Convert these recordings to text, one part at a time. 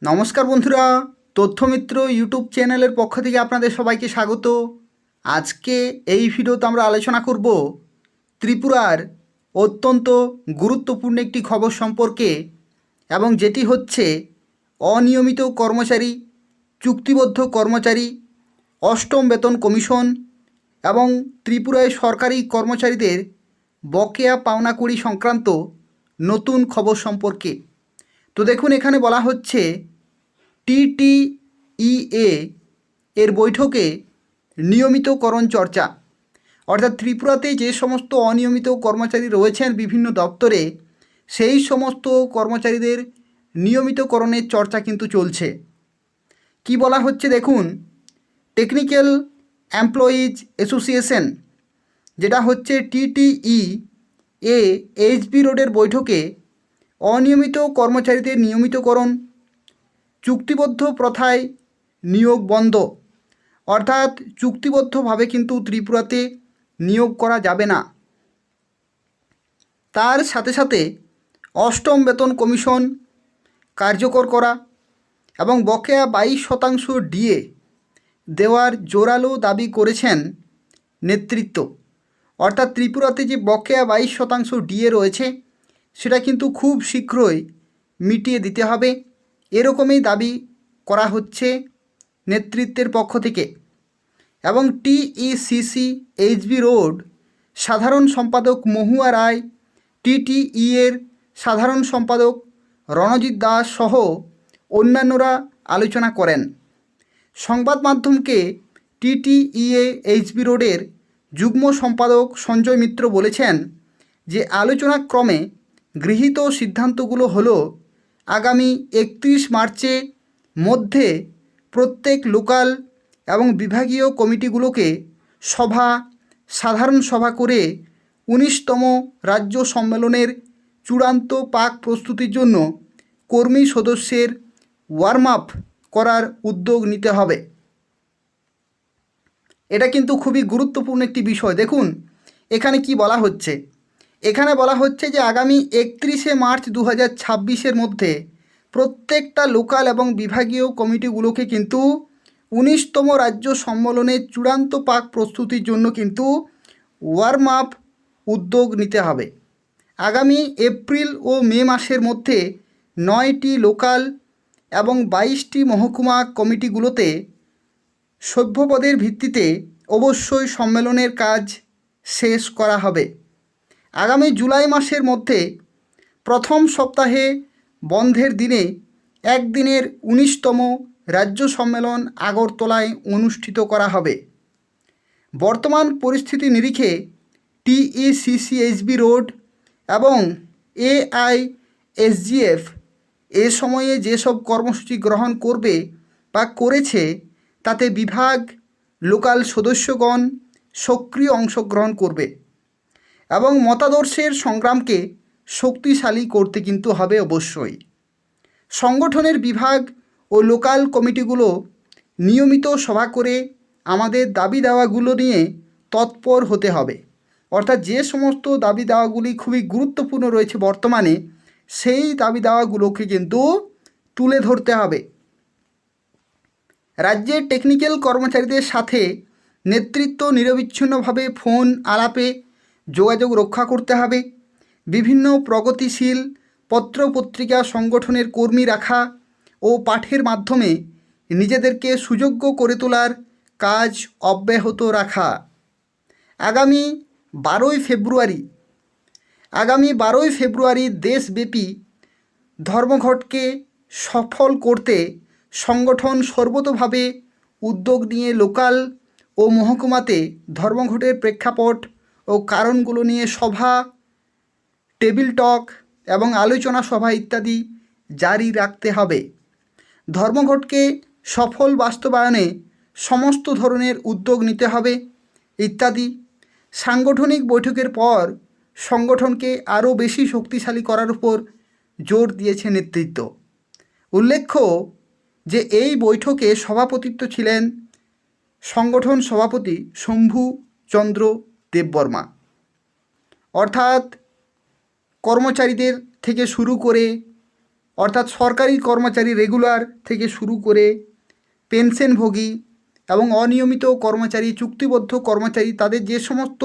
নমস্কার বন্ধুরা, তথ্যমিত্র ইউটিউব চ্যানেলের পক্ষ থেকে আপনাদের সবাইকে স্বাগত। আজকে এই ভিডিওতে আমরা আলোচনা করব ত্রিপুরার অত্যন্ত গুরুত্বপূর্ণ একটি খবর সম্পর্কে, এবং যেটি হচ্ছে অনিয়মিত কর্মচারী, চুক্তিবদ্ধ কর্মচারী, অষ্টম বেতন কমিশন এবং ত্রিপুরায় সরকারি কর্মচারীদের বকেয়া পাওনাকড়ি সংক্রান্ত নতুন খবর সম্পর্কে। তো দেখুন, এখানে বলা হচ্ছে টিটিইএ এর বৈঠকে নিয়মিতকরণ চর্চা, অর্থাৎ ত্রিপুরাতে যে সমস্ত অনিয়মিত কর্মচারী রয়েছেন বিভিন্ন দপ্তরে, সেই সমস্ত কর্মচারীদের নিয়মিতকরণের চর্চা কিন্তু চলছে। কি বলা হচ্ছে দেখুন, টেকনিক্যাল এমপ্লয়িজ অ্যাসোসিয়েশন, যেটা হচ্ছে টিটিই এ এইচবি রোডের বৈঠকে অনিয়মিত কর্মচারীদের নিয়মিতকরণ, চুক্তিবদ্ধ প্রথায় নিয়োগ বন্ধ, অর্থাৎ চুক্তিবদ্ধভাবে কিন্তু ত্রিপুরাতে নিয়োগ করা যাবে না। তার সাথে সাথে অষ্টম বেতন কমিশন কার্যকর করা এবং বকেয়া 22% ডিএ দেওয়ার জোরালো দাবি করেছেন নেতৃত্ব। অর্থাৎ ত্রিপুরাতে যে বকেয়া 22% ডিএ রয়েছে, সেটা কিন্তু খুব শীঘ্রই মিটিয়ে দিতে হবে, এরকমই দাবি করা হচ্ছে নেতৃত্বের পক্ষ থেকে। এবং টিইসিসি এইচবি রোড সাধারণ সম্পাদক মহুয়া রায়, টিটিই এর সাধারণ সম্পাদক রণজিৎ দাস সহ অন্যান্যরা আলোচনা করেন। সংবাদ মাধ্যমকে টিটিইএ এইচবি রোডের যুগ্ম সম্পাদক সঞ্জয় মিত্র বলেছেন যে আলোচনাক্রমে গৃহীত সিদ্ধান্তগুলো হলো আগামী 31 মার্চের মধ্যে প্রত্যেক লোকাল এবং বিভাগীয় কমিটিগুলোকে সাধারণ সভা করে 19তম রাজ্য সম্মেলনের চূড়ান্ত পাক প্রস্তুতির জন্য কর্মী সদস্যের ওয়ার্ম আপ করার উদ্যোগ নিতে হবে। এটা কিন্তু খুবই গুরুত্বপূর্ণ একটি বিষয়। দেখুন এখানে কি বলা হচ্ছে, এখানে বলা হচ্ছে যে আগামী 31শে মার্চ 2026-এর মধ্যে প্রত্যেকটা লোকাল এবং বিভাগীয় কমিটিগুলোকে কিন্তু 19তম রাজ্য সম্মেলনের চূড়ান্ত পাক প্রস্তুতির জন্য কিন্তু ওয়ার্ম আপ উদ্যোগ নিতে হবে। আগামী এপ্রিল ও মে মাসের মধ্যে 9টি লোকাল এবং 22টি মহকুমা কমিটিগুলোতে সভ্যপদের ভিত্তিতে অবশ্যই সম্মেলনের কাজ শেষ করা হবে। আগামী জুলাই মাসের মধ্যে প্রথম সপ্তাহে বন্ধের দিনে একদিনের 19তম রাজ্য সম্মেলন আগরতলায় অনুষ্ঠিত করা হবে। বর্তমান পরিস্থিতি নিরিখে টিইসিসিএইচবি রোড এবং এআইএসজিএফ এ সময়ে যেসব কর্মসূচি গ্রহণ করবে বা করেছে, তাতে বিভাগ লোকাল সদস্যগণ সক্রিয় অংশগ্রহণ করবে এবং মতাদর্শের সংগ্রামকে শক্তিশালী করতে কিন্তু হবে অবশ্যই। সংগঠনের বিভাগ ও লোকাল কমিটিগুলো নিয়মিত সভা করে আমাদের দাবি দাওয়াগুলো নিয়ে তৎপর হতে হবে। অর্থাৎ যে সমস্ত দাবি দাওয়াগুলি খুবই গুরুত্বপূর্ণ রয়েছে বর্তমানে, সেই দাবি দাওয়াগুলোকে কিন্তু তুলে ধরতে হবে। রাজ্যের টেকনিক্যাল কর্মচারীদের সাথে নেতৃত্ব নিরবিচ্ছিন্নভাবে ফোন আলাপে যোগাযোগ রক্ষা করতে হবে। বিভিন্ন প্রগতিশীল পত্রপত্রিকা সংগঠনের কর্মী রাখা ও পাঠের মাধ্যমে নিজেদেরকে সুযোগ্য করে তোলার কাজ অব্যাহত রাখা। আগামী 12ই ফেব্রুয়ারি দেশব্যাপী ধর্মঘটকে সফল করতে সংগঠন সর্বতোভাবে উদ্যোগ নিয়ে লোকাল ও মহকুমাতে ধর্মঘটের প্রেক্ষাপট ও কারণগুলো নিয়ে সভা, টেবিল টক এবং আলোচনা সভা ইত্যাদি জারি রাখতে হবে। ধর্মঘটকে সফল বাস্তবায়নে সমস্ত ধরনের উদ্যোগ নিতে হবে ইত্যাদি। সাংগঠনিক বৈঠকের পর সংগঠনকে আরও বেশি শক্তিশালী করার উপর জোর দিয়েছে নেতৃত্ব। উল্লেখ্য যে এই বৈঠকে সভাপতিত্ব ছিলেন সংগঠন সভাপতি শম্ভু চন্দ্র দেববর্মা। অর্থাৎ কর্মচারীদের থেকে শুরু করে অর্থাৎ সরকারি কর্মচারী রেগুলার থেকে শুরু করে পেনশনভোগী এবং অনিয়মিত কর্মচারী, চুক্তিবদ্ধ কর্মচারী, তাদের যে সমস্ত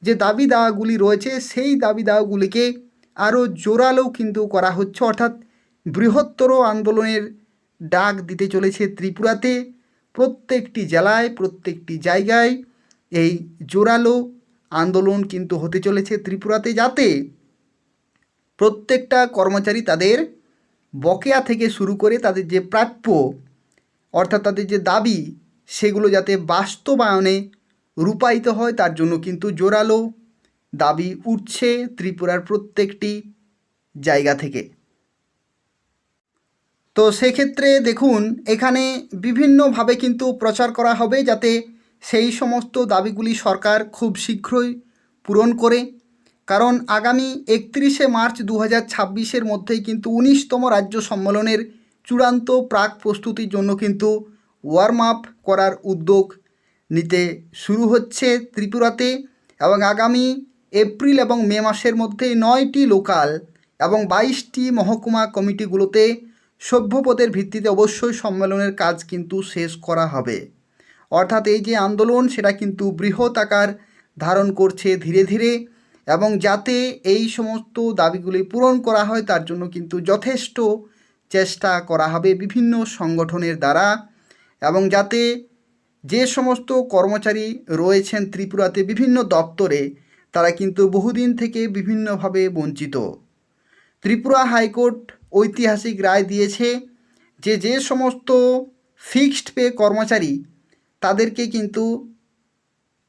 দাবি দাওয়াগুলি রয়েছে সেই দাবি দাওয়াগুলিকে আরও জোরালো কিন্তু করা হচ্ছে। অর্থাৎ বৃহত্তর আন্দোলনের ডাক দিতে চলেছে ত্রিপুরাতে। প্রত্যেকটি জেলায়, প্রত্যেকটি জায়গায় এই জোরালো আন্দোলন কিন্তু হতে চলেছে ত্রিপুরাতে, যাতে প্রত্যেকটা কর্মচারী তাদের বকেয়া থেকে শুরু করে তাদের যে প্রাপ্য, অর্থাৎ তাদের যে দাবি, সেগুলো যাতে বাস্তবায়নে রূপায়িত হয়, তার জন্য কিন্তু জোরালো দাবি উঠছে ত্রিপুরার প্রত্যেকটি জায়গা থেকে। তো সেক্ষেত্রে দেখুন, এখানে বিভিন্নভাবে কিন্তু প্রচার করা হবে যাতে সেই সমস্ত দাবিগুলি সরকার খুব শীঘ্রই পূরণ করে। কারণ আগামী 31শে মার্চ 2026-এর মধ্যেই কিন্তু 19তম রাজ্য সম্মেলনের চূড়ান্ত প্রাক প্রস্তুতির জন্য কিন্তু ওয়ার্ম আপ করার উদ্যোগ নিতে শুরু হচ্ছে ত্রিপুরাতে। এবং আগামী এপ্রিল এবং মে মাসের মধ্যে 9টি লোকাল এবং 22টি মহকুমা কমিটিগুলোতে সভ্যপদের ভিত্তিতে অবশ্যই সম্মেলনের কাজ কিন্তু শেষ করা হবে। অর্থাৎ এই যে আন্দোলন, সেটা কিন্তু বৃহৎ আকার ধারণ করছে ধীরে ধীরে, এবং যাতে এই সমস্ত দাবিগুলি পূরণ করা হয় তার জন্য কিন্তু যথেষ্ট চেষ্টা করা হবে বিভিন্ন সংগঠনের দ্বারা। এবং যাতে যে সমস্ত কর্মচারী রয়েছেন ত্রিপুরাতে বিভিন্ন দপ্তরে, তারা কিন্তু বহুদিন থেকে বিভিন্নভাবে বঞ্চিত। ত্রিপুরা হাইকোর্ট ঐতিহাসিক রায় দিয়েছে যে সমস্ত ফিক্সড পে কর্মচারী, তাদেরকে কিন্তু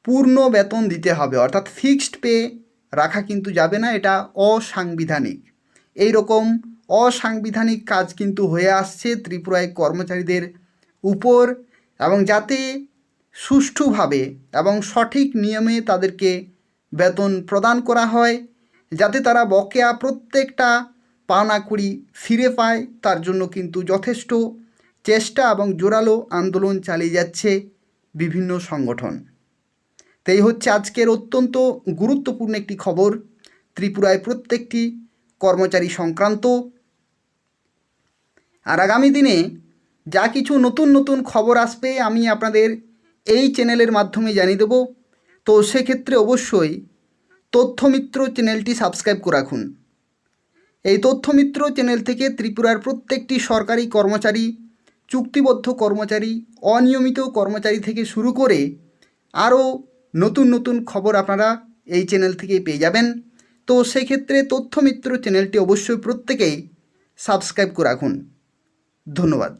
পূর্ণ বেতন দিতে হবে। অর্থাৎ ফিক্সড পে রাখা কিন্তু যাবে না, এটা অসাংবিধানিক। এই রকম অসাংবিধানিক কাজ কিন্তু হয়ে আসছে ত্রিপুরায় কর্মচারীদের উপর। এবং যাতে সুষ্ঠুভাবে এবং সঠিক নিয়মে তাদেরকে বেতন প্রদান করা হয়, যাতে তারা বকেয়া প্রত্যেকটা পাওনা কড়ি ফিরে পায়, তার জন্য কিন্তু যথেষ্ট চেষ্টা এবং জোরালো আন্দোলন চালিয়ে যাচ্ছে বিভিন্ন সংগঠন। তো এই হচ্ছে আজকের অত্যন্ত গুরুত্বপূর্ণ একটি খবর ত্রিপুরায় প্রত্যেকটি কর্মচারী সংক্রান্ত। আর আগামী দিনে যা কিছু নতুন নতুন খবর আসবে আমি আপনাদের এই চ্যানেলের মাধ্যমে জানিয়ে দেব। তো সেক্ষেত্রে অবশ্যই তথ্যমিত্র চ্যানেলটি সাবস্ক্রাইব করে রাখুন। এই তথ্যমিত্র চ্যানেল থেকে ত্রিপুরার প্রত্যেকটি সরকারি কর্মচারী, চুক্তিবদ্ধ কর্মচারী, অনিয়মিত কর্মচারী থেকে শুরু করে আরও নতুন নতুন খবর আপনারা এই চ্যানেল থেকেই পেয়ে যাবেন। তো সেক্ষেত্রে তথ্যমিত্র চ্যানেলটি অবশ্যই প্রত্যেকেই সাবস্ক্রাইব করে রাখুন। ধন্যবাদ।